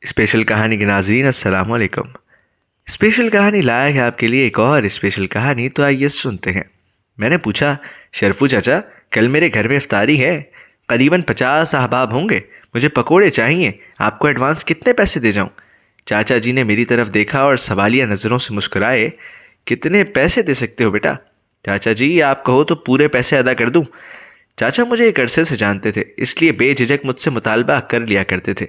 Special कहानी के नाज़रीन अस्सलाम वालेकुम। स्पेशल कहानी लाया है आपके लिए एक और स्पेशल कहानी, तो आइए सुनते हैं। मैंने पूछा, शरफू चाचा कल मेरे घर में इफ्तारी है, करीबन 50 अहबाब होंगे, मुझे पकोड़े चाहिए, आपको एडवांस कितने पैसे दे जाऊं? चाचा जी ने मेरी तरफ देखा और सवालिया नज़रों से मुस्कुराए। कितने पैसे दे सकते हो बेटा? चाचा जी आप कहो तो पूरे पैसे अदा कर दूं। चाचा मुझे एक अरसे से जानते थे, इसलिए बेझिझक मुझसे मुतालबा कर लिया करते थे।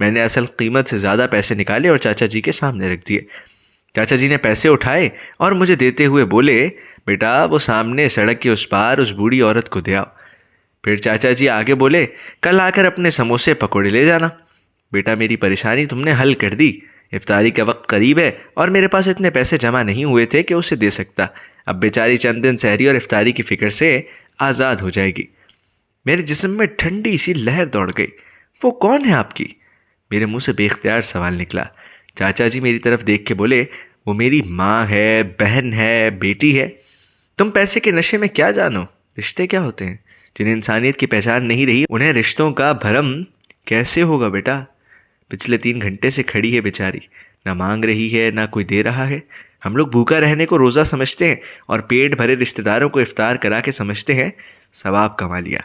मैंने असल कीमत से ज़्यादा पैसे निकाले और चाचा जी के सामने रख दिए। चाचा जी ने पैसे उठाए और मुझे देते हुए बोले, बेटा वो सामने सड़क के उस पार उस बूढ़ी औरत को दे आओ। फिर चाचा जी आगे बोले, कल आकर अपने समोसे पकौड़े ले जाना। बेटा मेरी परेशानी तुमने हल कर दी। इफ्तारी का वक्त करीब है और मेरे पास इतने पैसे जमा नहीं हुए थे कि उसे दे सकता। अब बेचारी चंद दिन सहरी और इफ्तारी की फिक्र से आज़ाद हो जाएगी। मेरे जिस्म में ठंडी सी लहर दौड़ गई। वो कौन है आपकी? मेरे मुंह से बेख्तियार सवाल निकला। चाचा जी मेरी तरफ देख के बोले, वो मेरी माँ है, बहन है, बेटी है। तुम पैसे के नशे में क्या जानो? रिश्ते क्या होते हैं? जिन्हें इंसानियत की पहचान नहीं रही, उन्हें रिश्तों का भरम कैसे होगा बेटा? पिछले 3 घंटे से खड़ी है बेचारी, ना मांग रही है ना कोई दे रहा है। हम लोग भूखा रहने को रोज़ा समझते हैं और पेट भरे रिश्तेदारों को इफ्तार करा के समझते हैं सवाब कमा लिया।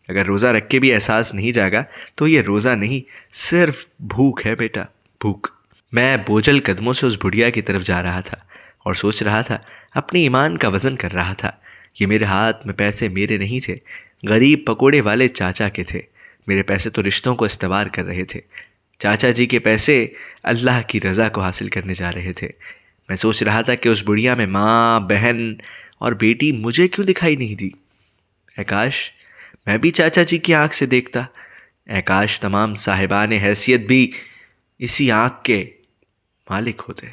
अगर रोज़ा रख के भी एहसास नहीं जागा तो ये रोज़ा नहीं, सिर्फ भूख है बेटा, भूख। मैं बोझल कदमों से उस बुढ़िया की तरफ जा रहा था और सोच रहा था, अपने ईमान का वज़न कर रहा था। ये मेरे हाथ में पैसे मेरे नहीं थे, गरीब पकोड़े वाले चाचा के थे। मेरे पैसे तो रिश्तों को इस्तेवार कर रहे थे। चाचा जी के पैसे अल्लाह की रज़ा को हासिल करने जा रहे थे। मैं सोच रहा था कि उस बुढ़िया में माँ, बहन और बेटी मुझे क्यों दिखाई नहीं दी। काश मैं भी चाचा जी की आंख से देखता। काश तमाम साहिबान हैसियत भी इसी आंख के मालिक होते।